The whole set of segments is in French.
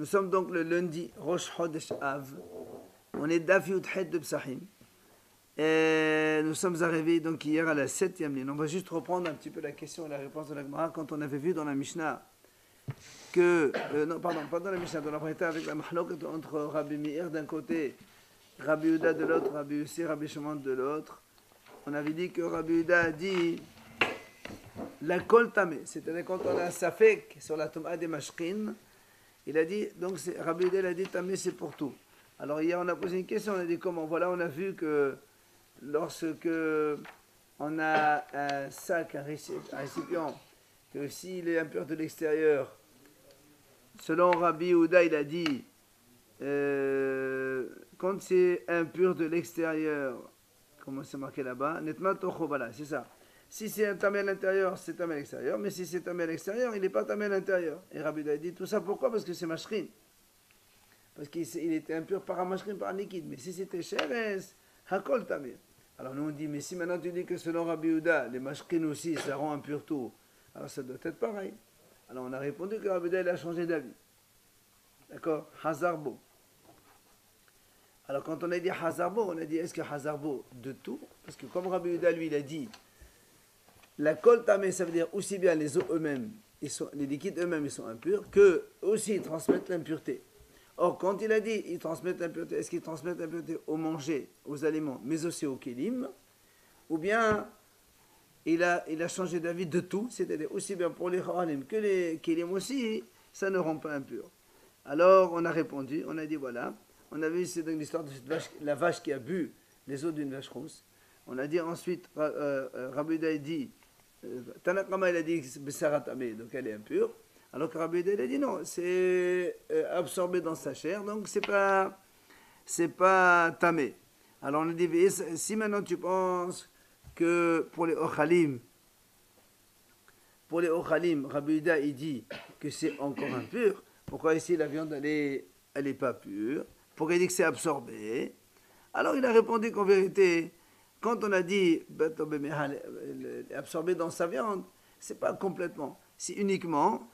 Nous sommes donc le lundi, Rosh Chodesh Av. On est Daf Yud Het de Psachim. Et nous sommes arrivés donc hier à la 7e ligne. On va juste reprendre un petit peu la question et la réponse de la Gemara quand on avait vu dans la Mishnah que... non, pardon, pas dans la Mishnah, dans la Braïta avec la Mahlok entre Rabbi Meir d'un côté, Rabbi Yehuda de l'autre, Rabbi Yossi, Rabbi Shimon de l'autre. On avait dit que Rabbi Yehuda a dit la kol tamé, c'est-à-dire quand on a un safek sur la tom'a des mashkin, il a dit, donc Rabbi Yehuda a dit tamé c'est pour tout. Alors hier on a posé une question, on a dit comment? Voilà, on a vu que lorsque on a un sac, un récipient, que s'il est impur de l'extérieur, selon Rabbi Yehuda, il a dit, quand c'est impur de l'extérieur, comment c'est marqué là-bas? Netma tocho, voilà, c'est ça. Si c'est un tamé à l'intérieur, c'est tamé à l'extérieur, mais si c'est tamé à l'extérieur, il n'est pas tamé à l'intérieur. Et Rabbi Yehuda a dit tout ça, pourquoi? Parce que c'est mashrin. Parce qu'il était impur par un mashrin, par un liquide. Mais si c'était sheres, hakol tamé. Alors nous on dit, mais si maintenant tu dis que selon Rabbi Yehuda, les mashkin aussi, ça rend impur tout, alors ça doit être pareil. Alors on a répondu que Rabbi Yehuda a changé d'avis. D'accord? Hazarbo. Alors quand on a dit Hazarbo, on a dit est-ce que Hazarbo de tout? Parce que comme Rabbi Yehuda lui il a dit, la kol tamé ça veut dire aussi bien les eaux eux-mêmes, les liquides eux-mêmes ils sont impurs, que aussi ils transmettent l'impureté. Or, quand il a dit ils transmettent l'impureté, est-ce qu'ils transmettent l'impureté au manger, aux aliments, mais aussi au kélim? Ou bien il a changé d'avis de tout, c'est-à-dire aussi bien pour les khalim que les kélim aussi, ça ne rend pas impur. Alors, on a répondu, on a dit voilà, on a vu c'est dans l'histoire de cette vache, la vache qui a bu les eaux d'une vache rousse. On a dit ensuite, Rabbi Yehuda a dit, Tanakama il a dit Bessaratamé, donc elle est impure. Alors que Rabbi Yehuda il a dit non, c'est absorbé dans sa chair, donc c'est pas tamé. Alors on a dit, si maintenant tu penses que pour les ochalim, Rabbi Yehuda il dit que c'est encore impur, pourquoi ici la viande elle est pas pure? Pourquoi il dit que c'est absorbé? Alors il a répondu qu'en vérité, quand on a dit absorbé dans sa viande, c'est pas complètement, c'est uniquement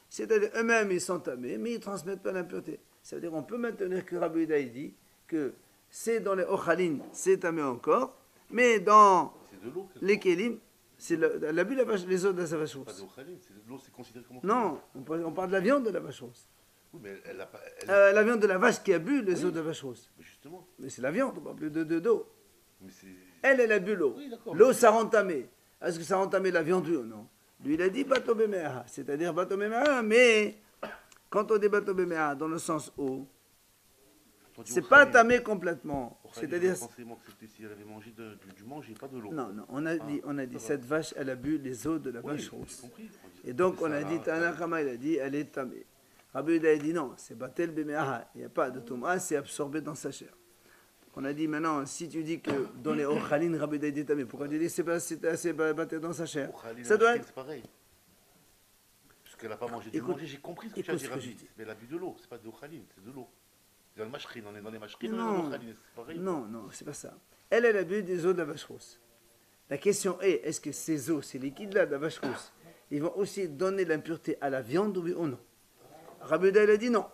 c'est-à-dire eux-mêmes ils sont tamés, mais ils ne transmettent pas l'impureté. Ça veut dire qu'on peut maintenir que Rabbi Yehuda dit que c'est dans les ochalin, c'est tamé encore, mais dans les kélim, c'est l'abus de la vache, les eaux de la vache rousse. Pas de ochalin, c'est de l'eau, c'est considéré comme non, on parle de la viande de la vache rousse. Oui, mais elle a pas. La viande de la vache qui a bu les eaux de la vache rousse. Mais justement. Mais c'est la viande, on parle plus d'eau. Mais c'est... Elle a bu l'eau. Oui, l'eau, ça rend tamé. Est-ce que ça rend tamé la viande ou non? Lui, il a dit bato bemeha, c'est-à-dire bato bemeha, mais quand on dit bato bemeha, dans le sens eau, c'est pas tamé complètement. C'est-à-dire. Je pensais moi que c'était si elle avait mangé du manger, pas de l'eau. Non, on a dit cette vache, elle a bu les eaux de la vache rousse. Compris. Et donc, on a dit, Tanakama, il a dit, elle est tamée. Rabbi Yehuda a dit non, c'est batel bemeha, il n'y a pas de touma, c'est absorbé dans sa chair. On a dit maintenant, si tu dis que dans les ochalin, Rabbi Yehuda a dit tamé, pourquoi tu dis que c'est batel dans sa chair? Ça doit être. C'est pareil. Parce qu'elle n'a pas mangé du manger, j'ai compris ce que tu as dit, Rabbi. Mais elle a bu de l'eau, c'est pas de ochalin, c'est de l'eau. Dans le mashrin, on est dans les mashrin, non, c'est pareil. Non, c'est pas ça. Elle a bu des eaux de la vache rousse. La question est que ces eaux, ces liquides-là de la vache rousse, ils vont aussi donner l'impureté à la viande, oui ou non? Rabbi Yehuda, il a dit non.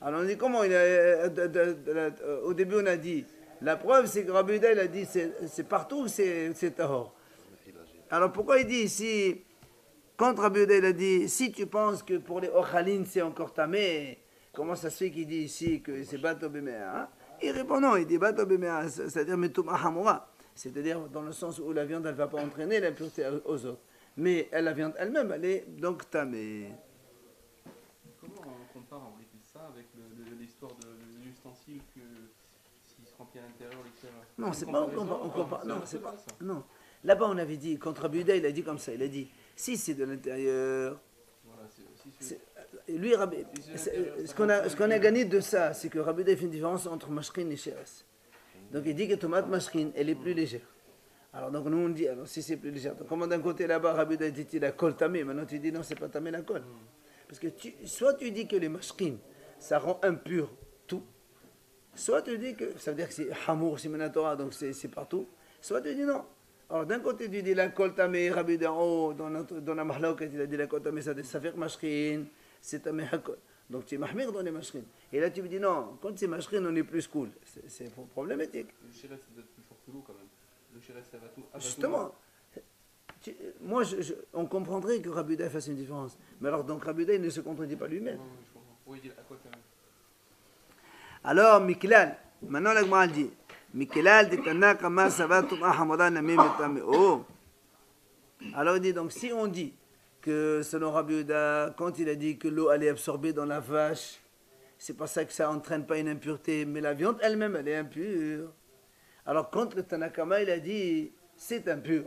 Alors on dit comment au début on a dit, la preuve c'est que Rabbi Yehuda, il a dit c'est partout, c'est tahor. Alors pourquoi il dit ici, quand Rabbi Yehuda, il a dit, si tu penses que pour les ochalin c'est encore tamé, comment ça se fait qu'il dit ici que c'est bato bemeha? Il répond non, il dit bato bemeha, c'est-à-dire metum ahamura, c'est-à-dire dans le sens où la viande elle ne va pas entraîner l'impureté aux autres. Mais la viande elle-même, elle est donc tamée. Comment on compare en réalité ça avec l'histoire de l'ustensile que s'il se remplit à l'intérieur, l'extérieur? Non, c'est pas on compare. Non, c'est pas. Non. Là-bas, on avait dit, contre Rabbi Yehuda, il a dit comme ça, il a dit, si c'est de l'intérieur. Voilà, lui, ce qu'on a gagné de ça, c'est que Rabbi Yehuda fait une différence entre mashkin et sheres. Donc il dit que tomate mashkin, elle est plus légère. Alors donc nous on dit, alors si c'est plus légère, donc comment d'un côté là-bas Rabbi Yehuda dit il a kol tamé, maintenant tu dis non, c'est pas tamé la kol. Parce que soit tu dis que les mashkin, ça rend impur tout, soit tu dis que, ça veut dire que c'est hamour, c'est menatora, donc c'est partout, soit tu dis non, Alors d'un côté tu dis la kol tamé, Rabbi Yehuda en haut, dans la mahloket, il a dit la kol tamé, ça dit safek mashkin, c'est tamé hakol. Donc tu es mahmir dans les mashkin. Et là tu me dis non, quand c'est mashkin, on est plus cool. C'est problématique. Le shiret, ça doit être plus fort que l'eau quand même. Le shiret, ça va tout. Justement, moi on comprendrait que Rabbi Yehuda fasse une différence. Mais alors donc Rabbi Yehuda, il ne se contredit pas lui-même. Oui, il dit à quoi quand même. Alors, Miklal, maintenant la Gemara dit, Miklal dit Tanakama Savatum Ahamadan Namim Etameo. Alors il dit, donc si on dit que selon Rabbi Yehuda, quand il a dit que l'eau allait absorber dans la vache, c'est pas ça que ça entraîne pas une impureté, mais la viande elle-même elle est impure. Alors quand le Tanakama il a dit c'est impur,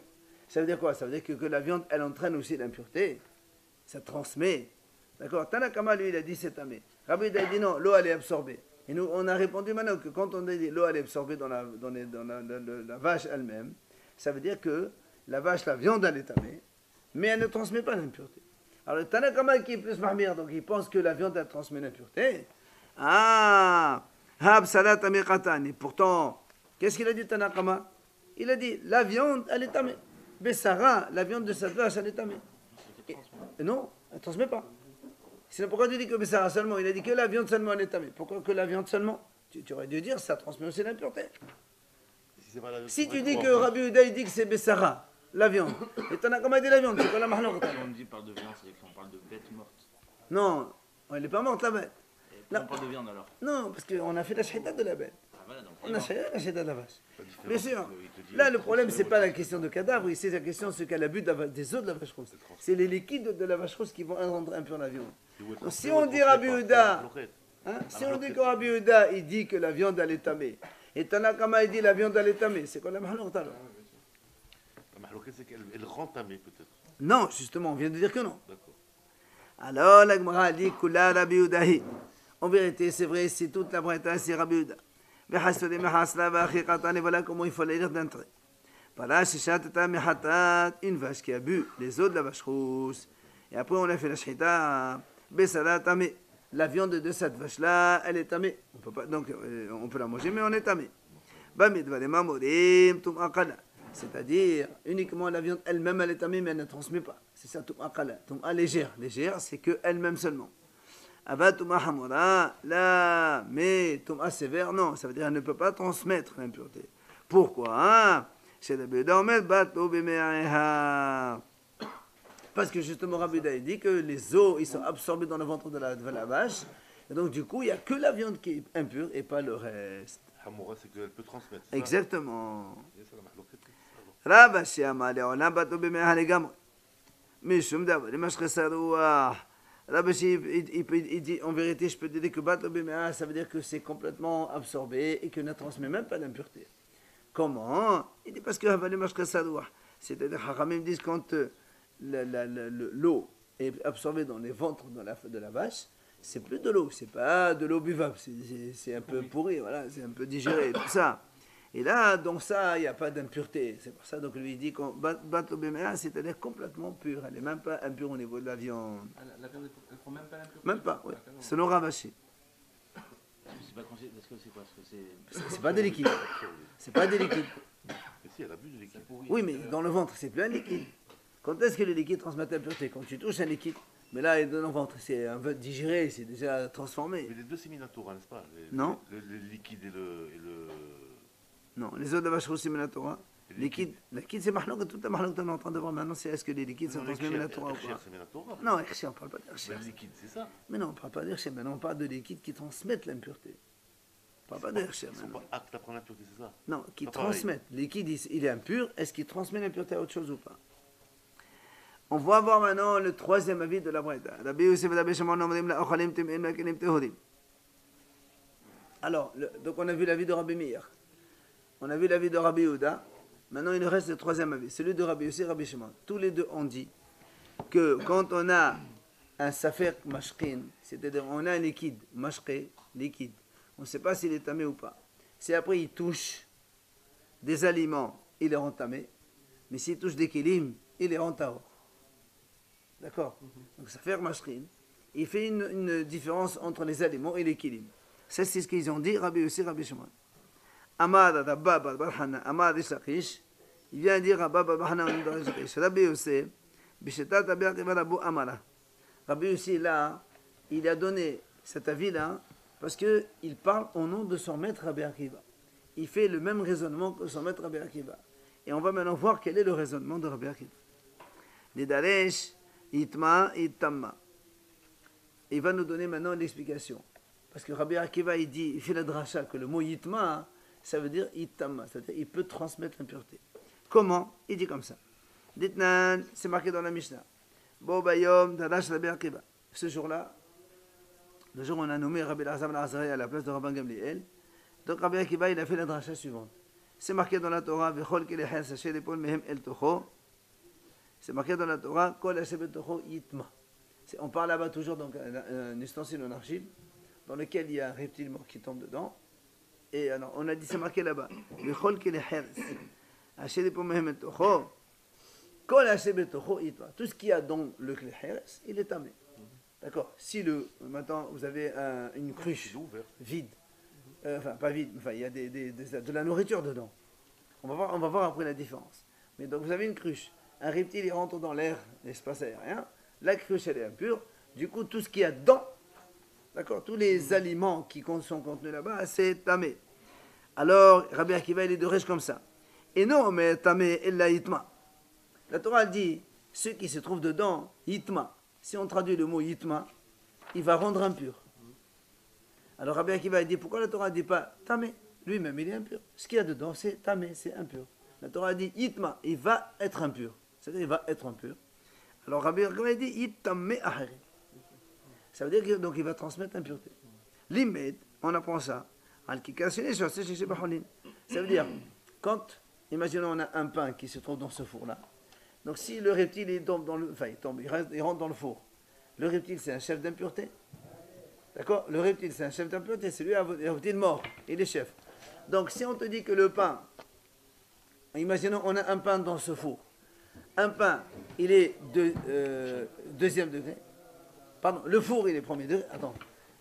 ça veut dire quoi? Ça veut dire que la viande elle entraîne aussi l'impureté, ça transmet. D'accord? Tanakama lui il a dit c'est tamé. Rabbi Yehuda a dit non, l'eau elle est absorbée. Et nous, on a répondu maintenant que quand on dit l'eau elle est absorbée dans la vache elle-même, ça veut dire que la vache, la viande elle est tamée, mais elle ne transmet pas l'impureté. Alors le Tanakama qui est plus mahmir, donc il pense que la viande elle transmet l'impureté. Ah, hab salat tamekatani. Pourtant, qu'est-ce qu'il a dit Tanakama? Il a dit la viande elle est tamée. Bessara, la viande de cette vache elle est tamée. Non, elle ne transmet pas. C'est pourquoi tu dis que Bessara seulement? Il a dit que la viande seulement elle est tamée. Pourquoi que la viande seulement? Tu aurais dû dire ça transmet aussi l'impureté. Si tu dis que Rabbi Yehuda il dit que c'est Bessara, la viande, et Tanakama dit la viande, c'est quoi la mahlok? Quand on dit parle de viande, c'est qu'on parle de bête morte. Non, elle n'est pas morte la bête. Et on parle de viande alors? Non, parce qu'on a fait la shahita de la bête. Ah, voilà, donc, On a fait la shahita de la vache. Bien sûr. Il te dit, Là, le problème, c'est pas la question de cadavre, c'est la question c'est qu'elle a bu des os de la vache rousse. C'est les liquides de la vache rousse qui vont rendre impur la viande. Donc, si on dit Rabbi Yehuda, si on dit que Rabbi Yehuda, il dit que la viande elle est tamée, et Tanakama il dit la viande elle est tamée, c'est quoi la mahlok alors? La mahloquette, c'est qu'elle rend tamée peut-être. Non, justement, on vient de dire que non. D'accord. Alors, la Gemara dit Kula Rabbi Yehudahi. En vérité, c'est vrai, c'est toute la Breta, c'est Rabbi Yehuda. Voilà comment il faut la lire d'entrée. Une vache qui a bu les os de la vache rousse. Et après, on a fait la shahita. La viande de cette vache-là, elle est tamée. On peut pas, donc, on peut la manger, mais on est tamé. C'est-à-dire, uniquement la viande elle-même, elle est tamée, mais elle ne transmet pas. C'est ça, tum'a légère. Légère, c'est qu'elle-même seulement. Aba tum'a hamura, là, mais tum'a sévère, non. Ça veut dire qu'elle ne peut pas transmettre l'impureté. Pourquoi? Parce que justement, Rabbi Yehuda dit que les os, ils sont absorbés dans le ventre de la vache. Et donc, du coup, il n'y a que la viande qui est impure et pas le reste. Hamoura, c'est qu'elle peut transmettre. Exactement. Et ça, la mahloquette, c'est ça. Rabashi amale olam bato b'me'ah legamri. Mishum davar limashche sarouah. Rabashi, il dit, en vérité, je peux te dire que bato b'me'ah, ça veut dire que c'est complètement absorbé et que ne transmet même pas l'impureté. Comment? Il dit parce que limashche sarouah. C'est-à-dire, Haramim disent quand l'eau est absorbée dans les ventres de la vache, c'est plus de l'eau, c'est pas de l'eau buvable, c'est un peu pourri, voilà, c'est un peu digéré, tout ça. Et là, donc ça, il n'y a pas d'impureté. C'est pour ça donc lui il dit qu'on c'est-à-dire complètement pure, elle n'est même pas impure au niveau de la viande. La viande, elle prend même pas l'impureté? Même pas, oui. Selon Ravashi. C'est pas conseillé, parce que c'est quoi? C'est pas des liquides. C'est pas des liquides. Mais si, elle a bu du liquide. Oui, mais dans le ventre, c'est plus un liquide. Quand est-ce que les liquides transmettent l'impureté? Quand tu touches un liquide. Mais là, dans le ventre, c'est un peu digéré, c'est déjà transformé. Mais les deux, c'est Minatora, n'est-ce pas? Non. Le liquide et le... Non, les os de vache rousse, c'est Minatora. Liquide, c'est Mahlok, toute la Mahlok qu'on est en train de voir maintenant, c'est est-ce que les liquides sont transmis Minatora ou pas? C'est Minatora. Non, Ercher, on ne parle pas d'Ercher. Le liquide, c'est ça. Mais non, on ne parle pas d'Ercher, maintenant on parle de liquides qui transmettent l'impureté. On ne parle pas d'Ercher Ils ne sont maintenant. pas aptes à prendre l'impureté, c'est ça? Non, qui Pas pareil. transmettent. Le liquide, il est impur, est-ce qu'il transmet l'impureté à autre chose ou pas? On va voir maintenant le troisième avis de la Breda. Alors, donc on a vu l'avis de Rabbi Meir. On a vu l'avis de Rabbi Yehuda. Maintenant, il reste le troisième avis, celui de Rabbi Yossi et Rabbi Shimon. Tous les deux ont dit que quand on a un safer mashkin, c'est-à-dire on a un liquide, mashké, liquide, on ne sait pas s'il est tamé ou pas. Si après il touche des aliments, il est rend tamé. Mais s'il touche des kilim, il est rend tahor. D'accord? Donc safer mashkin, il fait une différence entre les aliments et les kilim. Ça, c'est ce qu'ils ont dit, Rabbi Yossi et Rabbi Shimon. Amad Rabba Barhana, Amad Ishakish, Il vient dire Rabba Babahana Rabbi Yosef, Bishetat Rabbi Akiva Rabu Amara. Rabbi Yosef, là, il a donné cet avis-là parce qu'il parle au nom de son maître Rabbi Akiva. Il fait le même raisonnement que son maître Rabbi Akiva. Et on va maintenant voir quel est le raisonnement de Rabbi Akiva. Nidaresh, Itma, Itamma. Il va nous donner maintenant l'explication. Parce que Rabbi Akiva, il fait la dracha que le mot Itma, ça veut dire Itamma, c'est-à-dire il peut transmettre l'impureté. Comment? Il dit comme ça. Ditnan, c'est marqué dans la Mishnah. Bo bayom darash Rabbi Akiva. Ce jour-là, le jour où on a nommé Rabbi Lazar al-Azari à la place de Rabban Gamliel, donc Rabbi Akiva, il a fait la dracha suivante. C'est marqué dans la Torah, Vechol kelechel sachet l'épaule mehem el tocho. C'est marqué dans la Torah, Kol hashem el tocho yitma. On parle là-bas toujours donc un ustensile en argile dans lequel il y a un reptile mort qui tombe dedans. Et alors, on a dit, c'est marqué là-bas, Vechol kelechel sachet l'épaule mehem el tocho. Kol hashem el tocho yitma. Tout ce qu'il y a dans le kelechel, il est tamé. D'accord. Si maintenant vous avez une cruche vide, enfin pas vide, enfin il y a de la nourriture dedans. On va voir après la différence. Mais donc vous avez une cruche, un reptile il rentre dans l'air, l'espace aérien, la cruche elle est impure, du coup tout ce qu'il y a dedans, d'accord, tous les aliments qui sont contenus là-bas, c'est tamé. Alors Rabbi Akiva il est de rêche comme ça. Et non mais tamé ella yitma. La Torah dit, ceux qui se trouvent dedans, yitma. Si on traduit le mot yitma, il va rendre impur. Alors Rabbi Akiva dit, pourquoi la Torah ne dit pas tamé? Lui-même il est impur. Ce qu'il y a dedans c'est tamé, c'est impur. La Torah dit yitma, il va être impur. C'est-à-dire il va être impur. Alors Rabbi Akiva dit yitamé ahari. Ça veut dire que donc il va transmettre l'impureté. L'immed, on apprend ça. Ça veut dire, quand, imaginons on a un pain qui se trouve dans ce four-là. Donc si le reptile il tombe dans le, enfin il rentre dans le four. Le reptile c'est un chef d'impureté. D'accord? Le reptile c'est un chef d'impureté, c'est lui un reptile mort, il est chef. Donc si on te dit que le pain, imaginons on a un pain dans ce four. Un pain, il est deuxième degré. Pardon, le four il est premier degré. Attends.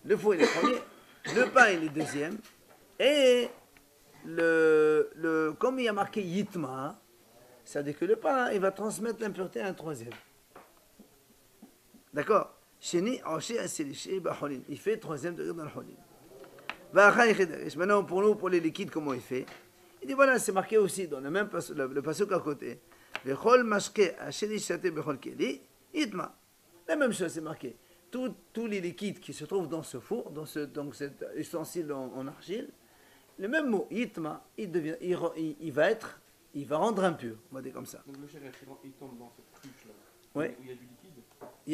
Le four il est premier, le pain il est deuxième. Et comme il y a marqué yitma, c'est-à-dire que le pain, il va transmettre l'impureté à un troisième. D'accord? Il fait troisième degré dans le holin. Maintenant, pour nous, pour les liquides, comment il fait? Il dit voilà, c'est marqué aussi dans le même le passage à côté. La même chose, c'est marqué. Tous les liquides qui se trouvent dans ce four, dans cet ustensile en argile, le même mot, yitma, il va rendre impur, on va dire comme ça. Donc le chef, il tombe dans cette cruche-là, oui. Où il y a du liquide. Il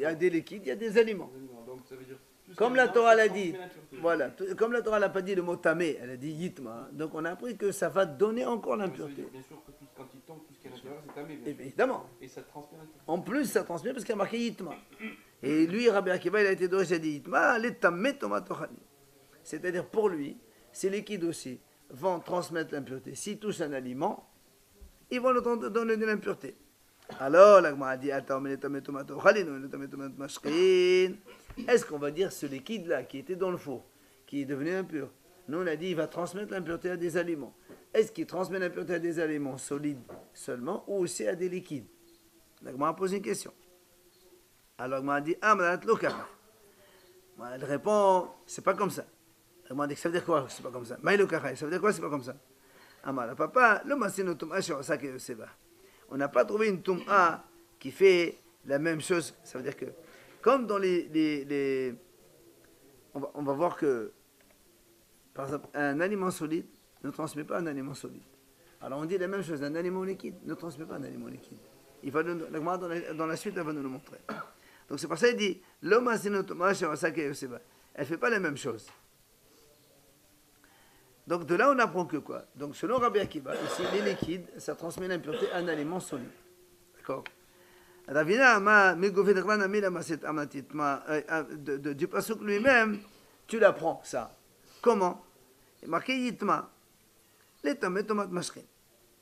y a des liquides, il y a des aliments. Donc ça veut dire, comme la Torah l'a dit, voilà, comme la Torah n'a pas dit le mot tamé, elle a dit yitma, donc on a appris que ça va donner encore l'impureté. Bien sûr que quand il tombe, tout ce qui est à l'intérieur, c'est tamé. Évidemment. Et ça transmet l'impureté. En plus, ça transmet parce qu'il y a marqué yitma. Et lui, Rabbi Akiva, il a été d'origine, il a dit yitma, les tamé tomatochani. C'est-à-dire pour lui, ces liquides aussi vont transmettre l'impureté. S'ils touchent un aliment, ils vont donner de l'impureté. Alors, la Gemara dit, est-ce qu'on va dire ce liquide-là qui était dans le four, qui est devenu impur? Nous, on a dit, il va transmettre l'impureté à des aliments. Est-ce qu'il transmet l'impureté à des aliments solides seulement ou aussi à des liquides? La Gemara pose une question. Alors, la Gemara dit, elle répond, c'est pas comme ça. La Gemara dit, ça veut dire quoi? C'est pas comme ça. Ça veut dire quoi? C'est pas comme ça. Amar, papa, le masino tum'a ça que c'est va. On n'a pas trouvé une tum'a qui fait la même chose. Ça veut dire que, comme dans on va voir que, par exemple, un aliment solide ne transmet pas un aliment solide. Alors on dit la même chose, un aliment liquide ne transmet pas un aliment liquide. Il va dans la suite, elle va nous le montrer. Donc c'est pour ça qu'il dit, l'homme masino tum'a ça que c'est va. Elle ne fait pas la même chose. Donc de là, on apprend que quoi? Donc selon Rabbi Akiva, ici, les liquides, ça transmet l'impureté à un aliment solide. D'accord? Du pasuk lui-même, tu l'apprends, ça. Comment? Il est marqué yitma.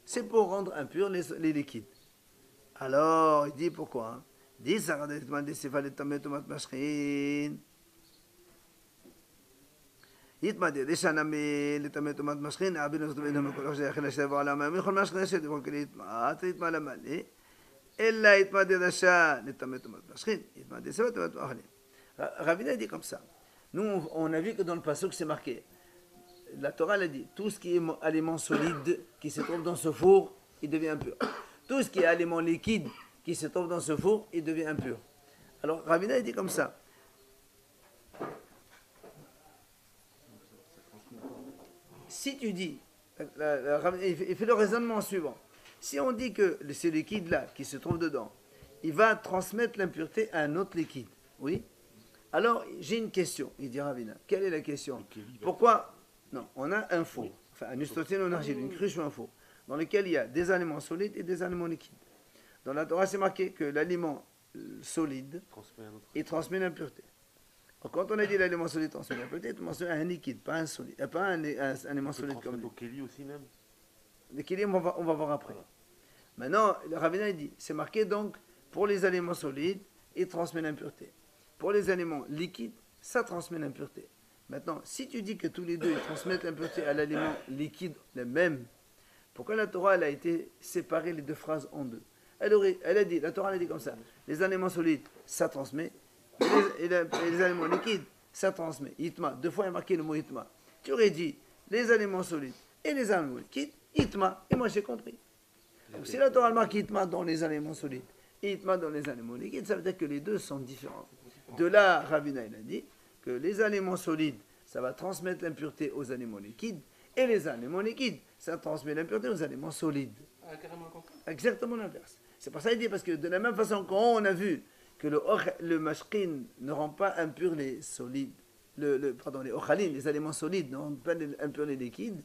C'est pour rendre impurs les liquides. Alors, il dit pourquoi? Il dit, يتمادي ديشانا مي لتمتمات مشخين عبين نصدب إنهم كل شيء خلنا شيء على ما يخل مشخين شيء يقول كلي يتما لما لي إلا يتمادي دشا لتمتمات مشخين يتمادي سبت تمت أخلين Ravina dit comme ça. Nous, on a vu que dans le pasuk c'est marqué. La Torah l'a dit, tout ce qui est aliment solide qui se trouve dans ce four, il devient impur. Tout ce qui est aliment liquide qui se trouve dans ce four, il devient impur. Alors Ravina dit comme ça. Si tu dis, il fait le raisonnement suivant. Si on dit que ce liquide-là qui se trouve dedans, il va transmettre l'impureté à un autre liquide, oui? Alors, j'ai une question, il dit Ravina. Quelle est la question? Pourquoi? Non, on a un four, enfin un ustensile en argile, une cruche ou un four, dans lequel il y a des aliments solides et des aliments liquides. Dans la Torah, c'est marqué que l'aliment solide, il transmet l'impureté. Quand on a dit l'aliment solide transmet l'impureté, il mentionne un liquide, pas un solide, pas un aliment solide comme au kéli aussi même. Le kéli, on va voir après. Maintenant, le Ravina dit, c'est marqué donc, pour les aliments solides, il transmet l'impureté. Pour les aliments liquides, ça transmet l'impureté. Maintenant, si tu dis que tous les deux ils transmettent l'impureté à l'aliment liquide le même, pourquoi la Torah elle a été séparée les deux phrases en deux? Elle a dit, la Torah elle a dit comme ça, les aliments solides, ça transmet, et les aliments liquides, ça transmet. Itma, deux fois il y a marqué le mot itma. Tu aurais dit, les aliments solides et les aliments liquides, itma, et moi j'ai compris. Donc si la Torah marque itma dans les aliments solides, et itma dans les aliments liquides, ça veut dire que les deux sont différents. De là, Ravina il a dit que les aliments solides, ça va transmettre l'impureté aux aliments liquides, et les aliments liquides, ça transmet l'impureté aux aliments solides. Ah, carrément le contraire. Exactement l'inverse. C'est pour ça qu'il dit, parce que de la même façon qu'on a vu que le mashkin ne rend pas impur les solides, les ochalin, les aliments solides ne rendent pas impurs les liquides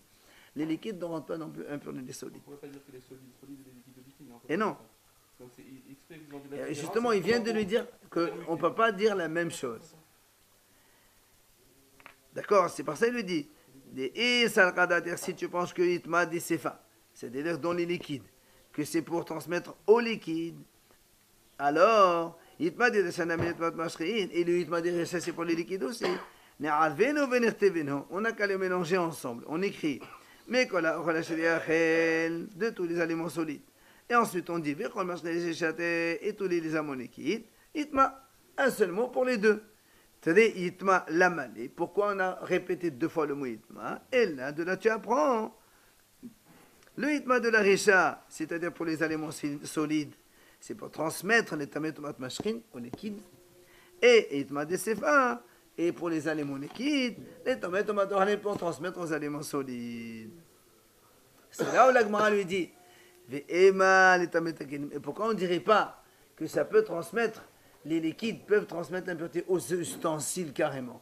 ne rendent pas non plus impurs les solides. On ne peut pas dire que les solides et les liquides liquides. Et non. Donc c'est exprès qu'ils ont dit la Et justement, il vient de lui dire qu'on ne peut pas dire la même chose. D'accord, c'est pour ça qu'il lui dit. Si tu penses que Itma dit Sefa, c'est-à-dire dans les liquides, que c'est pour transmettre au liquide, alors Itma dit et le Itma dit c'est pour les liquides aussi. On n'a qu'à les mélanger ensemble. On écrit mais de tous les aliments solides. Et ensuite on dit et tous les aliments liquides. Itma, un seul mot pour les deux. C'est-à-dire, Itma lamali. Pourquoi on a répété deux fois le mot Itma? Et là, de là, tu apprends. Le Itma de la Risha, c'est-à-dire pour les aliments solides, c'est pour transmettre les tametomat mashkin au liquide. Et Itma de Sefa, et pour les aliments liquides, les tametomat pour transmettre aux aliments solides. C'est là où l'Agmara lui dit, et pourquoi on ne dirait pas que ça peut transmettre, les liquides peuvent transmettre l'impureté aux ustensiles carrément?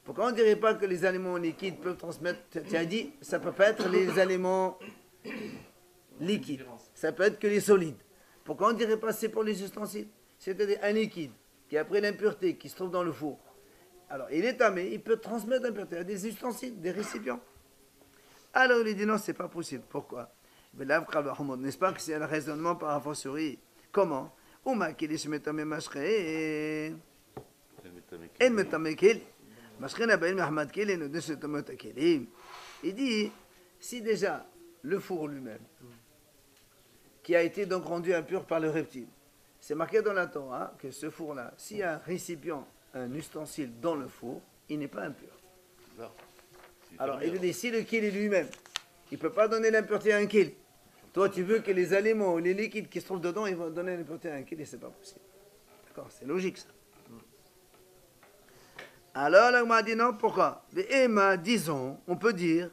Pourquoi on ne dirait pas que les aliments liquides peuvent transmettre? Tu as dit, ça ne peut pas être les aliments liquides, ça peut être que les solides. Pourquoi on ne dirait pas c'est pour les ustensiles? C'est-à-dire un liquide qui a pris l'impureté, qui se trouve dans le four. Alors il est tamé, il peut transmettre l'impureté à des ustensiles, des récipients. Alors il dit non, c'est pas possible. Pourquoi? N'est-ce pas que c'est un raisonnement par rapport sur lui? Comment? Il dit, si déjà le four lui-même, qui a été donc rendu impur par le reptile, c'est marqué dans la Torah que ce four-là, s'il y a un récipient, un ustensile dans le four, il n'est pas impur. Alors, il dit, si le kili lui-même, il ne peut pas donner l'impureté à un kili, toi, tu veux que les aliments, les liquides qui se trouvent dedans, ils vont donner l'impureté à un kili, c'est pas possible. D'accord, c'est logique ça. Alors, là, on m'a dit non, pourquoi? Disons, on peut dire,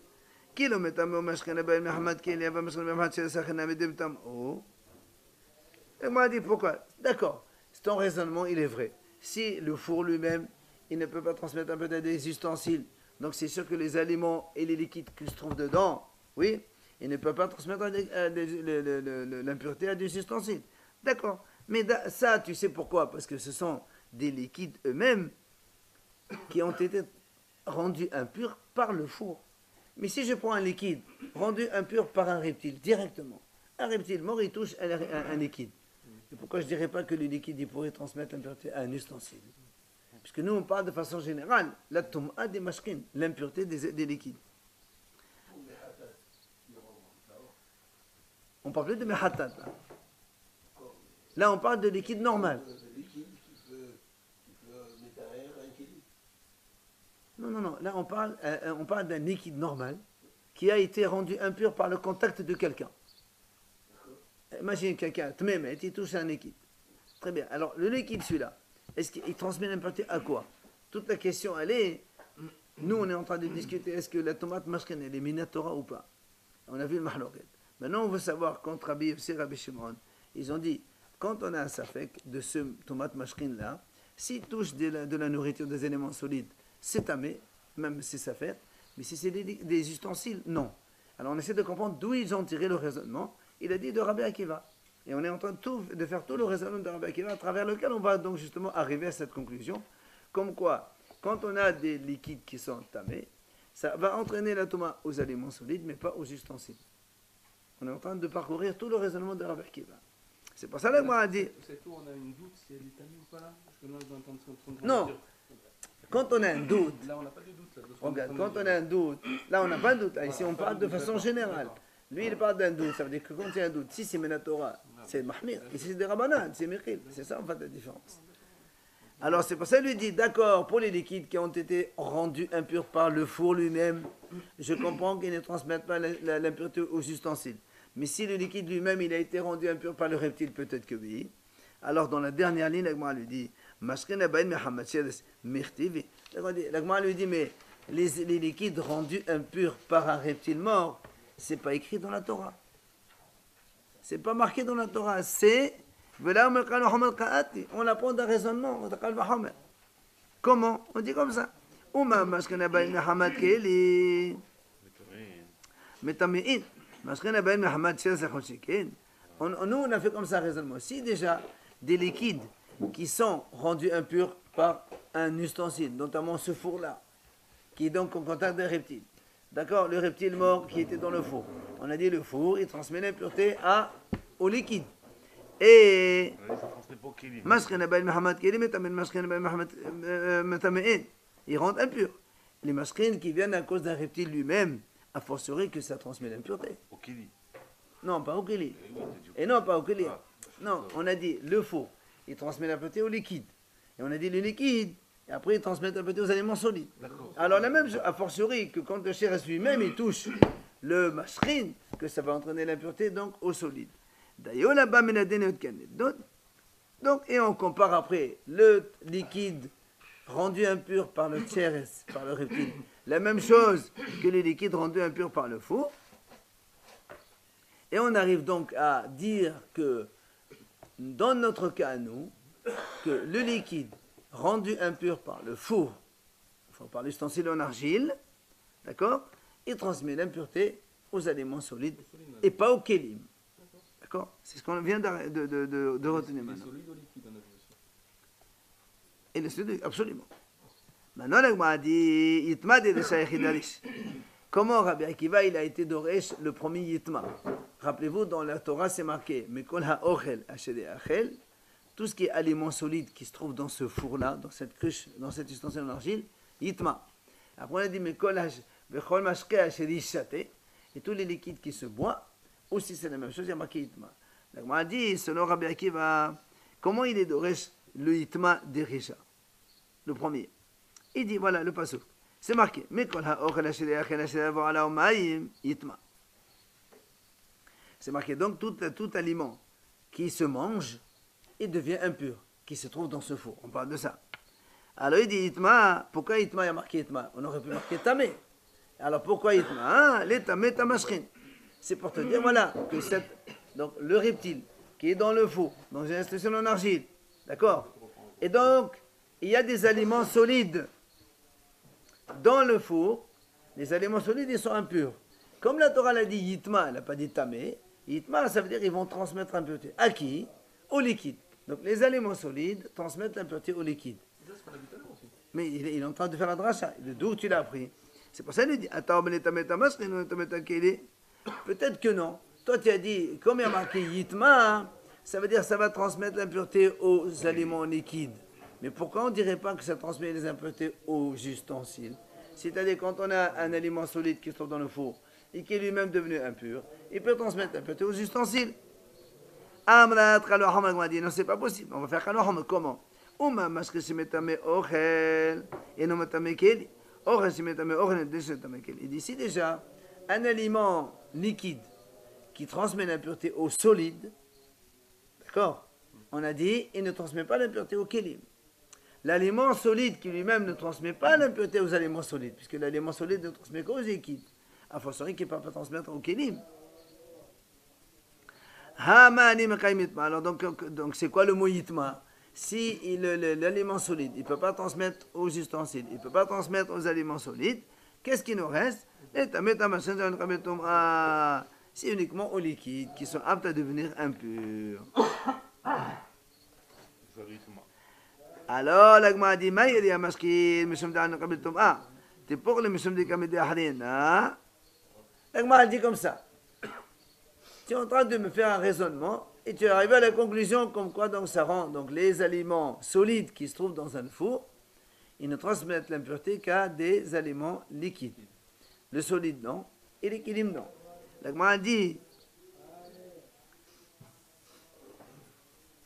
on m'a dit pourquoi? D'accord, ton raisonnement, il est vrai. Si le four lui-même, il ne peut pas transmettre un peu des ustensiles, donc c'est sûr que les aliments et les liquides qui se trouvent dedans, oui, il ne peut pas transmettre l'impureté à des ustensiles. D'accord. Mais ça, tu sais pourquoi? Parce que ce sont des liquides eux-mêmes qui ont été rendus impurs par le four. Mais si je prends un liquide rendu impur par un reptile, directement, un reptile mort, il touche un liquide. Et pourquoi je ne dirais pas que le liquide il pourrait transmettre l'impureté à un ustensile? Puisque nous, on parle de façon générale, la tom'a des mashkin, l'impureté des liquides. On parle plus de mehatat. Là, on parle de liquide normal. Non. Là, on parle d'un liquide normal qui a été rendu impur par le contact de quelqu'un. Imagine quelqu'un, il touche un liquide. Très bien. Alors, le liquide, celui-là, est-ce qu'il transmet l'impureté à quoi? Toute la question, elle est, nous, on est en train de discuter, est-ce que la tomate mashkin, elle est minatora ou pas? On a vu le mahloket. Maintenant, on veut savoir, contre Rabbi Yossi et Rabbi Shimon, ils ont dit, quand on a un safek de ce tomate mashkin-là, s'il touche de la nourriture, des éléments solides, c'est tamé, même si ça fait, mais si c'est des ustensiles, non. Alors, on essaie de comprendre d'où ils ont tiré le raisonnement. Il a dit de Rabbi Akiva. Et on est en train de faire tout le raisonnement de Rabbi Akiva, à travers lequel on va donc justement arriver à cette conclusion, comme quoi, quand on a des liquides qui sont tamés, ça va entraîner la tomate aux aliments solides, mais pas aux ustensiles. On est en train de parcourir tout le raisonnement de Rabbi Akiva. C'est pour ça que moi a dit. C'est tout, on a une doute si elle est tamée ou pas là. Parce que là, on est en train de Non. Quand on a un doute. Là, on n'a pas de doute. Là, Regarde, quand on a un doute, là on n'a pas de doute. Ici on parle de façon générale. Lui il parle d'un doute, ça veut dire que quand il y a un doute, si c'est Menatora, c'est Mahmir. Ici c'est des Rabbanan, c'est Mekhil. C'est ça en fait la différence. Alors c'est pour ça qu'il lui dit, d'accord, pour les liquides qui ont été rendus impurs par le four lui-même, je comprends qu'ils ne transmettent pas l'impureté aux ustensiles. Mais si le liquide lui-même il a été rendu impur par le reptile, peut-être que oui. Alors dans la dernière ligne, l'Agma lui dit, l'Agma lui dit, mais les liquides rendus impurs par un reptile mort, c'est pas écrit dans la Torah. C'est pas marqué dans la Torah. C'est on apprend d'un raisonnement. Comment? On dit comme ça. Nous, on a fait comme ça un raisonnement. Si déjà des liquides qui sont rendus impurs par un ustensile, notamment ce four-là, qui est donc en contact d'un reptile. D'accord? Le reptile mort qui était dans le four. On a dit le four, il transmet l'impureté au liquide. Et il rend impur. Les mascrines qui viennent à cause d'un reptile lui-même, a fortiori que ça transmet l'impureté. Au kili. Non, pas au kili. Et non, pas au kili. Non, on a dit le four, il transmet l'impureté au liquide. Et on a dit le liquide, et après il transmet l'impureté aux aliments solides. Alors la même chose, a fortiori que quand le shérif lui-même il touche le mashrine, que ça va entraîner l'impureté donc au solide. D'ailleurs là-bas, donc, et on compare après le liquide rendu impur par le shérif, par le reptile, la même chose que le liquide rendu impur par le four. Et on arrive donc à dire que dans notre cas, nous, que le liquide rendu impur par le four, enfin par l'ustensile en argile, d'accord, il transmet l'impureté aux aliments solides et pas au kélim. D'accord? C'est ce qu'on vient de retenir maintenant. Et le solide, absolument. Maintenant, l'Agma a dit Yitma de Shaykh Hidarish. Comment Rabbi Akiva il a été Doresh le premier Yitma? Rappelez-vous, dans la Torah c'est marqué Mekol ha'ochel ha'shede achel, tout ce qui est aliment solide qui se trouve dans ce four-là, dans cette cruche, dans cet ustensile en argile, Yitma. Après on a dit Mekol ha'chol mashke ha'shede ishate, et tous les liquides qui se boivent, aussi c'est la même chose, il y a marqué Yitma. L'Agma a dit, selon Rabbi Akiva, comment il est Doresh le Yitma d'Erisha, le premier? Il dit, voilà le pasuk. C'est marqué. C'est marqué donc tout aliment qui se mange et devient impur, qui se trouve dans ce four. On parle de ça. Alors il dit Itma. Pourquoi Itma? Il y a marqué Itma. On aurait pu marquer Tamé. Alors pourquoi Itma? Les Tamé Tamashrin. C'est pour te dire, voilà, que donc, le reptile qui est dans le four, dans une institution en argile, d'accord? Et donc, il y a des aliments solides. Dans le four, les aliments solides, ils sont impurs. Comme la Torah l'a dit Yitma, elle n'a pas dit Tamé. Yitma, ça veut dire qu'ils vont transmettre l'impureté. À qui? Au liquide. Donc les aliments solides transmettent l'impureté au liquide. Mais il est en train de faire la dracha. D'où tu l'as appris? C'est pour ça qu'il dit peut-être que non. Toi, tu as dit, comme il y a marqué Yitma, ça veut dire que ça va transmettre l'impureté aux aliments liquides. Mais pourquoi on ne dirait pas que ça transmet les impuretés aux ustensiles? C'est-à-dire quand on a un aliment solide qui se trouve dans le four et qui est lui-même devenu impur, il peut transmettre l'impureté aux ustensiles. Amrat Khalouham Agma dit non, c'est pas possible. On va faire Khalouham comment? Uma Mashke Shimetame Ochel et non Matame Keli. Ochel Shimetame Ochel et Deshetame Keli. Il dit si déjà un aliment liquide qui transmet l'impureté au solide, d'accord? On a dit il ne transmet pas l'impureté au Kelim. L'aliment solide qui lui-même ne transmet pas l'impureté aux aliments solides, puisque l'aliment solide ne transmet qu'aux liquides. A fortiori qu'il ne peut pas transmettre au Kelim. Alors donc c'est quoi le mot yitma? Si l'aliment solide, il ne peut pas transmettre aux ustensiles, il ne peut pas transmettre aux aliments solides, qu'est-ce qui nous reste? C'est uniquement aux liquides qui sont aptes à devenir impurs. Alors, l'agma dit, Maïri Amashkin, Mishum Da'an Qabel Tum'a. T'es pour le Mishum de Kamedi Ahrina. L'agma dit comme ça. Tu es en train de me faire un raisonnement et tu es arrivé à la conclusion comme quoi donc ça rend donc les aliments solides qui se trouvent dans un four, ils ne transmettent l'impureté qu'à des aliments liquides. Le solide non et l'équilibre non. L'agma dit,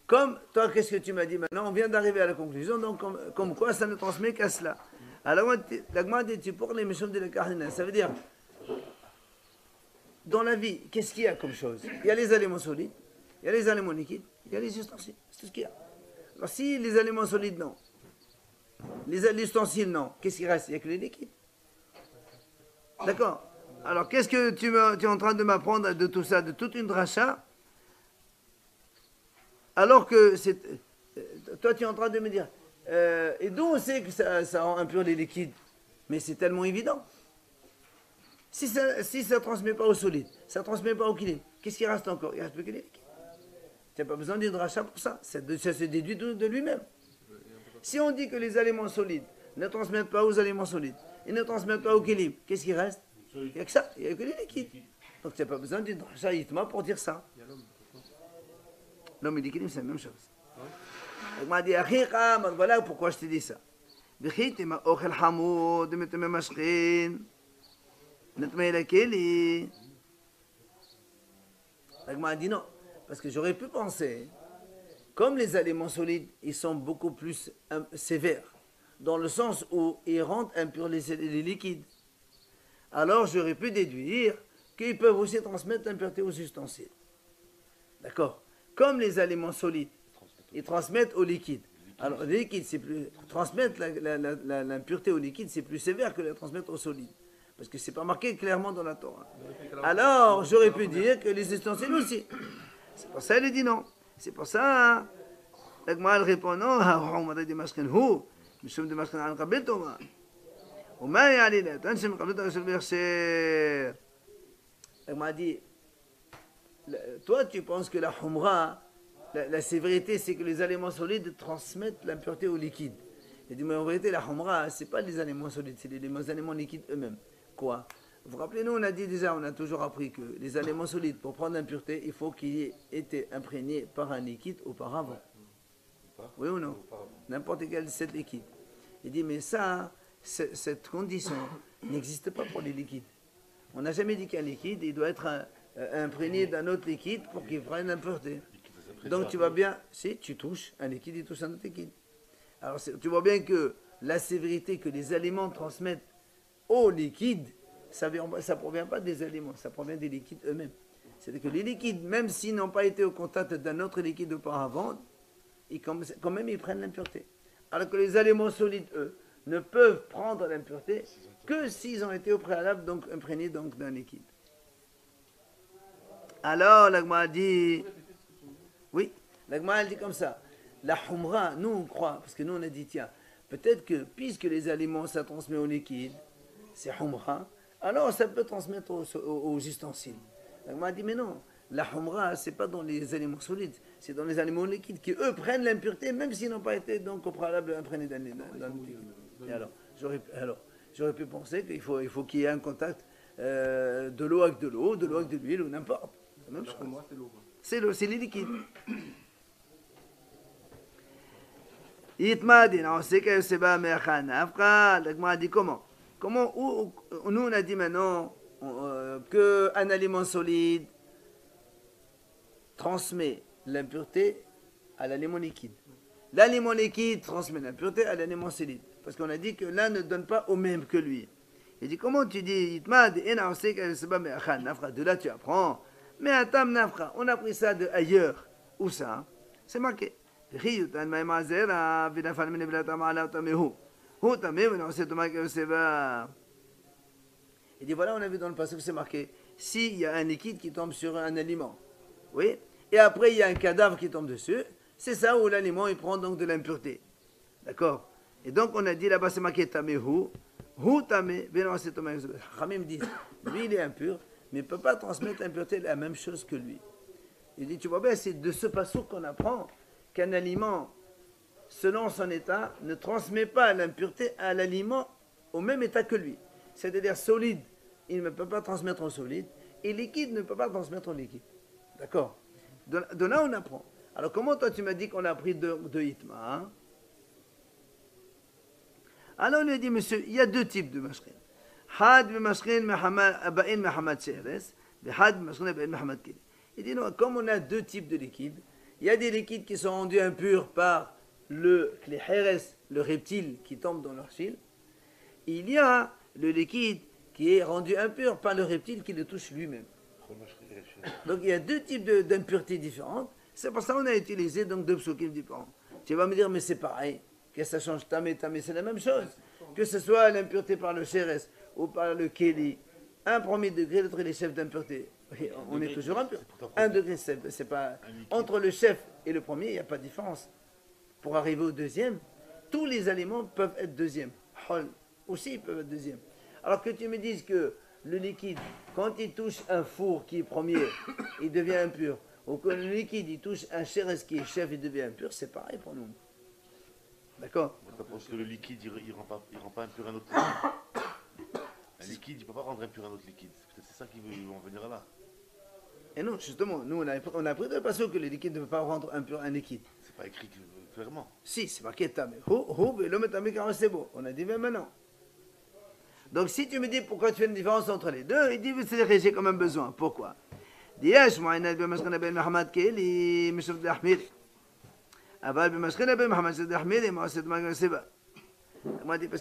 comme toi, qu'est-ce que tu m'as dit maintenant? On vient d'arriver à la conclusion, donc comme quoi ça ne transmet qu'à cela. Alors, l'agma dit, tu pour les méchants de la carnina. Ça veut dire, dans la vie, qu'est-ce qu'il y a comme chose? Il y a les aliments solides, il y a les aliments liquides, il y a les ustensiles. C'est tout ce qu'il y a. Alors, si les aliments solides, non. Les ustensiles, non. Qu'est-ce qui reste? Il n'y a que les liquides. D'accord? Alors, qu'est-ce que tu es en train de m'apprendre de tout ça, de toute une dracha? Alors que toi, tu es en train de me dire, et d'où on sait que ça rend impur les liquides? Mais c'est tellement évident. Si ça ne transmet pas au solide, ça ne transmet pas au équilibre, qu'est-ce qui reste encore? Il ne reste plus que les liquides. Tu n'as pas besoin d'une rachat pour ça. Ça se déduit de lui-même. Si on dit que les aliments solides ne transmettent pas aux aliments solides, ils ne transmettent pas au équilibre, qu'est-ce qui reste? Il n'y a que ça, il n'y a que les liquides. Donc tu n'as pas besoin d'une rachat pour dire ça. L'homme et l'équilibre, c'est la même chose. Il m'a dit, voilà pourquoi je te dis ça. Il m'a dit non, parce que j'aurais pu penser, comme les aliments solides, ils sont beaucoup plus sévères, dans le sens où ils rendent impurs les liquides. Alors j'aurais pu déduire qu'ils peuvent aussi transmettre l'impureté aux ustensiles. D'accord? Comme les aliments solides, ils transmettent au liquide. Alors, les liquides, c'est plus. Transmettre l'impureté au liquide, c'est plus sévère que la transmettre au solide. Parce que ce n'est pas marqué clairement dans la Torah. Alors, j'aurais pu dire que les ustensiles aussi. C'est pour ça qu'elle dit non. C'est pour ça. L'agma, elle répond non. On m'a dit masken hu. Nous sommes de masken al kabel Torah. On m'a dit là. Tant que je me kabel Torah sur le verset. L'agma dit. Toi, tu penses que la humra, la sévérité, c'est que les aliments solides transmettent l'impureté au liquide. Il dit, mais en vérité, la humra, ce n'est pas les aliments solides, c'est les aliments liquides eux-mêmes. Quoi? Vous vous rappelez, nous, on a dit déjà, on a toujours appris que les aliments solides, pour prendre l'impureté, il faut qu'ils aient été imprégnés par un liquide auparavant. Oui ou non? N'importe quel set liquide. Il dit, mais ça, cette condition n'existe pas pour les liquides. On n'a jamais dit qu'un liquide, il doit être imprégné d'un autre liquide pour qu'il prenne l'impureté. Donc tu vois bien, si tu touches un liquide, il touche un autre liquide. Alors tu vois bien que la sévérité que les aliments transmettent au liquide, ça ne provient pas des aliments, ça provient des liquides eux-mêmes. C'est-à-dire que les liquides, même s'ils n'ont pas été au contact d'un autre liquide auparavant, quand même ils prennent l'impureté. Alors que les aliments solides, eux, ne peuvent prendre l'impureté que s'ils ont été au préalable donc imprégnés d'un liquide. Alors, l'agma dit, oui, l'agma dit comme ça, la humra, nous on croit, parce que nous on a dit, tiens, peut-être que puisque les aliments ça transmet au liquide, c'est humra, alors ça peut transmettre aux ustensiles. L'agma dit, mais non, la humra, c'est pas dans les aliments solides, c'est dans les aliments liquides qui eux prennent l'impureté, même s'ils n'ont pas été donc au préalable imprégnés d'un liquide. Et alors, j'aurais pu penser qu'il faut qu'il y ait un contact de l'eau avec de l'eau, de l'eau avec de l'huile ou n'importe. Même chose. C'est l'eau, c'est les liquides. Itmadin, on sait que c'est pas Merchan Afra. L'Agma dit comment? Nous on a dit maintenant qu'un aliment solide transmet l'impureté à l'aliment liquide. L'aliment liquide transmet l'impureté à l'aliment solide. Parce qu'on a dit que l'un ne donne pas au même que lui. Il dit, comment tu dis, Itmad, de là tu apprends. Mais Atam Nafra, on a pris ça de ailleurs. Où ça? C'est marqué. Il dit, voilà, on a vu dans le passage que c'est marqué. S'il y a un liquide qui tombe sur un aliment, oui, et après il y a un cadavre qui tombe dessus, c'est ça où l'aliment il prend donc de l'impureté. D'accord? Et donc on a dit là-bas c'est marqué tamehu, hu tame, Khamim dit, lui il est impur, mais il ne peut pas transmettre l'impureté la même chose que lui. Il dit, tu vois bien, c'est de ce passage qu'on apprend qu'un aliment, selon son état, ne transmet pas l'impureté à l'aliment au même état que lui. C'est-à-dire solide, il ne peut pas transmettre au solide, et liquide ne peut pas transmettre au liquide. D'accord? De là on apprend. Alors comment toi tu m'as dit qu'on a appris de Hitma, hein? Alors on lui a dit, monsieur, il y a deux types de mashrin. Had b'mashrin ba'in mahamad sheres, had b'mashrin ba'in mahamad kili. Il dit non, comme on a deux types de liquides, il y a des liquides qui sont rendus impurs par les heres, le reptile qui tombe dans leur fil. Il y a le liquide qui est rendu impur par le reptile qui le touche lui-même. Donc il y a deux types d'impuretés différentes. C'est pour ça qu'on a utilisé donc deux psukim différents. Tu vas me dire, mais c'est pareil. Qu'est-ce que ça change? Tamé, c'est la même chose. Que ce soit l'impureté par le sheres ou par le keli, un premier degré, l'autre est les chefs d'impureté. On est toujours impur. Un degré, c'est pas. Entre le chef et le premier, il n'y a pas de différence. Pour arriver au deuxième, tous les aliments peuvent être deuxième. Hol aussi peuvent être deuxième. Alors que tu me dises que le liquide, quand il touche un four qui est premier, il devient impur. Ou que le liquide, il touche un sheres qui est chef, il devient impur, c'est pareil pour nous. D'accord? Parce que le liquide, il ne rend pas impur un autre liquide. Un liquide, il ne peut pas rendre impur un autre liquide. C'est ça qu'ils vont venir là. Et non, justement, nous, on a appris de la façon que le liquide ne peut pas rendre impur un liquide. C'est pas écrit clairement. Si, c'est marqué tamé. C'est beau. On a dit même maintenant. Donc si tu me dis pourquoi tu fais une différence entre les deux, il dit c'est que j'ai quand même besoin. Pourquoi? Parce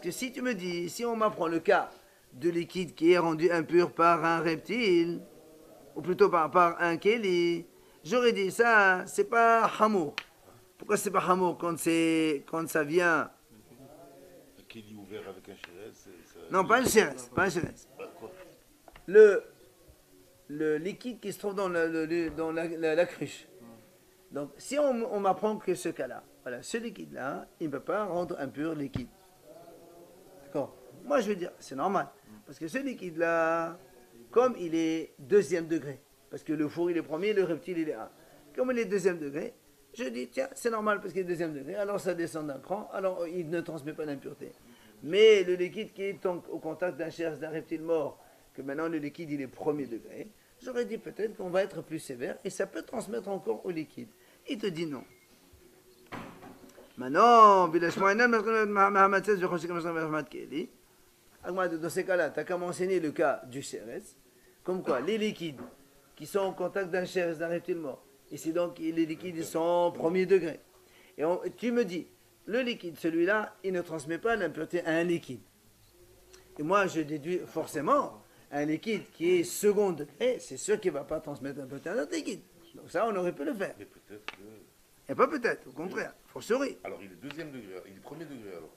que si tu me dis, si on m'apprend le cas de liquide qui est rendu impur par un reptile, ou plutôt par un keli, j'aurais dit ça, c'est pas hamour. Pourquoi c'est pas hamour quand ça vient? Un keli ouvert avec un sheres, non, pas un sheres, pas un sheres. Le liquide qui se trouve dans la cruche. Donc, si on m'apprend que ce cas-là, voilà, ce liquide-là, il ne peut pas rendre impur liquide. D'accord? Moi, je veux dire, c'est normal. Parce que ce liquide-là, comme il est deuxième degré, parce que le four, il est premier, le reptile, il est un. Comme il est deuxième degré, je dis, tiens, c'est normal parce qu'il est deuxième degré, alors ça descend d'un cran, alors il ne transmet pas d'impureté. Mais le liquide qui est au contact d'un chair, d'un reptile mort, que maintenant le liquide, il est premier degré, j'aurais dit peut-être qu'on va être plus sévère et ça peut transmettre encore au liquide. Il te dit non. Maintenant, dans ces cas-là, tu as qu'à m'enseigner le cas du sheres, comme quoi les liquides qui sont en contact d'un sheres, d'un reptile mort, ici donc les liquides ils sont premier degré. Et tu me dis, le liquide, celui-là, il ne transmet pas l'impureté à un liquide. Et moi, je déduis forcément, un liquide qui est second degré, c'est sûr qu'il ne va pas transmettre l'impureté à un autre liquide. Donc ça, on aurait pu le faire. Mais peut-être que. Et pas peut-être, au contraire, fortiori. Alors il est deuxième degré, il est premier degré alors.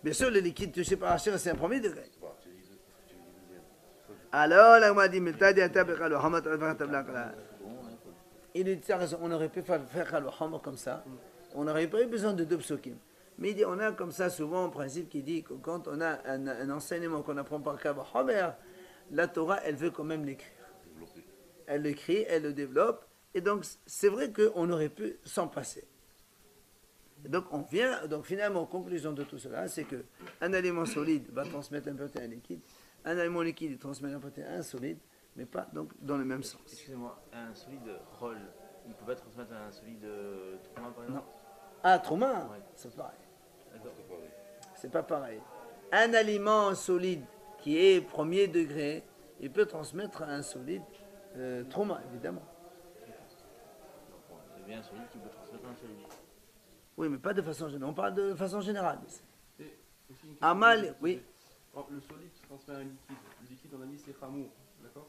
Bien sûr, le liquide touché par la chair, c'est un premier degré. Bon, tu dis deuxième. Alors, là, on m'a dit, il dit, t'as raison, on aurait pu faire le hammer comme ça. On n'aurait pas eu besoin de deux psukim. Mais il dit, on a comme ça souvent un principe qui dit que quand on a un enseignement qu'on apprend par Kaba Homer, la Torah, elle veut quand même l'écrire. Elle l'écrit, elle le développe. Et donc, c'est vrai qu'on aurait pu s'en passer. Et donc, donc finalement, conclusion de tout cela, c'est qu'un aliment solide va transmettre l'impureté à un liquide, un aliment liquide il transmet l'impureté à un solide, mais pas donc dans le même sens. Excusez-moi, un solide roll, il ne peut pas transmettre un solide trauma par exemple? Non. Ah, trauma, Ouais. c'est pareil. C'est pas pareil. Un aliment solide qui est premier degré, il peut transmettre à un solide trauma, évidemment. C'est bien un solide qui peut transmettre un solide. Oui, mais pas de façon générale. On parle de façon générale. Et aussi une question Amal, que je me oui. posais. Alors, le solide qui transmet un liquide. Le liquide, on a dit, c'est khamour. D'accord?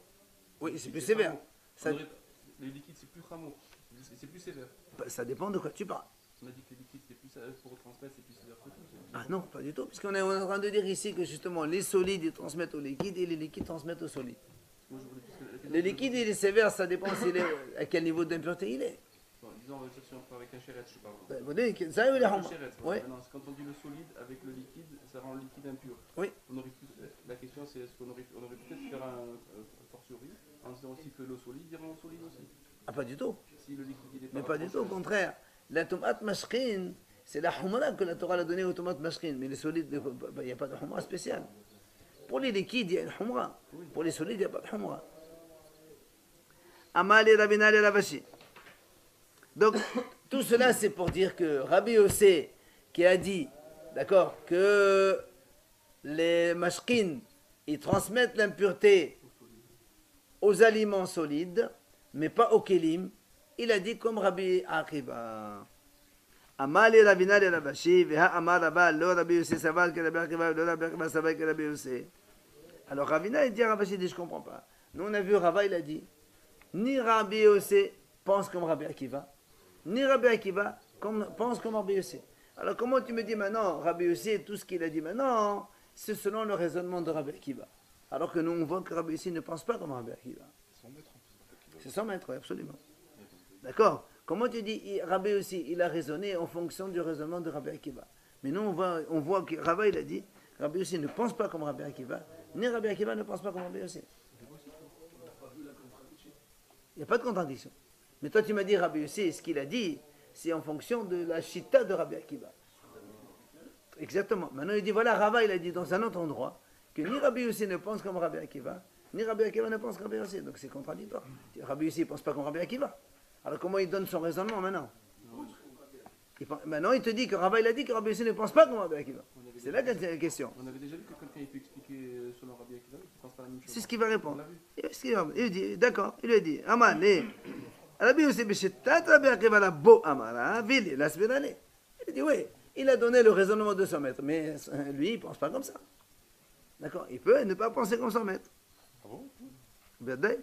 Oui, c'est plus C'est sévère. khamour. Ça, Le liquide, c'est plus khamour. C'est plus sévère. ça dépend de quoi tu parles. On a dit que les liquides, c'est plus pour transmettre, c'est plus sévère que tout. Ah non, pas du tout. Puisqu'on est en train de dire ici que justement les solides ils transmettent au liquide et les liquides transmettent au solide. Moi, je voulais plus que- Le liquide il est sévère, ça dépend à quel niveau d'impureté il est. Bon, disons, on va dire si on prend avec un chéret, je parle. Vous voyez, ça il est Le rond. chéret, Oui. maintenant, quand on dit le solide avec le liquide, ça rend le liquide impur. Oui. On aurait pu, la question c'est est-ce qu'on aurait peut-être faire un fortiori en disant aussi que l'eau solide, il rend solide aussi. Ah, pas du tout. Si le liquide il est Mais pas du tout, au contraire. La tomate mashkin, c'est la humra que la Torah a donnée aux tomates mashkin. Mais les solides, il n'y a pas de humra spéciale. Pour les liquides, il y a une humra. Pour les solides, il n'y a pas de humra. Amali Rabinali Ravashi. Donc, tout cela, c'est pour dire que Rabbi Yossé, qui a dit, d'accord, que les mashkin, ils transmettent l'impureté aux aliments solides, mais pas aux kelim, il a dit comme Rabbi Akiva. Amali Rabinali Ravashi, Veha Amar Rabba, lo Rabbi Yossé Saval, que Rabbi Akiva, lo Rabbi Akiva Saval, que Rabbi Yossé. Alors Ravina, il dit à Ravashi, il dit, je ne comprends pas. Nous, on a vu Rava, il a dit, ni Rabbi Yossé pense comme Rabbi Akiva, ni Rabbi Akiva pense comme Rabbi Yossé. Alors comment tu me dis maintenant, Rabbi Yossé, tout ce qu'il a dit maintenant, c'est selon le raisonnement de Rabbi Akiva. Alors que nous, on voit que Rabbi Yossé ne pense pas comme Rabbi Akiva. C'est 100 mètres, oui, absolument. D'accord? Comment tu dis, Rabbi Yossé, il a raisonné en fonction du raisonnement de Rabbi Akiva. Mais nous, on voit que Rava, il a dit, Rabbi Yossé ne pense pas comme Rabbi Akiva, ni Rabbi Akiva ne pense pas comme Rabbi Yossé. Il n'y a pas de contradiction. Mais toi, tu m'as dit, Rabbi Yossé, ce qu'il a dit, c'est en fonction de la chita de Rabbi Akiva. Exactement. Maintenant, il dit, voilà, Rava, il a dit dans un autre endroit, que ni Rabbi Yossé ne pense comme Rabbi Akiva, ni Rabbi Akiva ne pense comme Rabbi Yossé. Donc c'est contradictoire. Rabbi Yossé ne pense pas comme Rabbi Akiva. Alors comment il donne son raisonnement maintenant? Maintenant, il te dit que Rava, il a dit que Rabbi Yossé ne pense pas comme Rabbi Akiva. C'est là que c'est la question. On avait déjà vu que quelqu'un peut expliquer selon Rabbi Akiva, il ne pense pas la même chose. C'est ce qu'il va répondre. On l'a vu. Il dit, d'accord, il lui a dit, Aman, Rabbi Yossé Beshetat, Rabbi Akiva la bo Amara, Vili, la Svirale. Il dit, oui, il a donné le raisonnement de son maître, mais lui, il ne pense pas comme ça. D'accord? Il peut ne pas penser comme son maître. Ah bon? Verdad?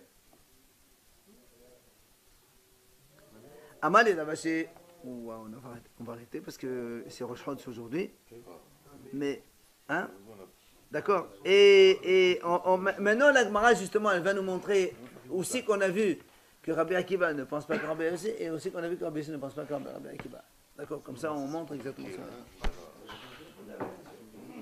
Amal et Ravashi, on va arrêter parce que c'est Rosh Chodesh aujourd'hui. Mais, hein? D'accord. Et maintenant, la Gemara, justement, elle va nous montrer aussi qu'on a vu que Rabbi Akiva ne pense pas que Rabbi Yossé, et aussi qu'on a vu que Rabbi Yossé ne pense pas que Rabbi Akiva. D'accord. Comme ça, on montre exactement ça.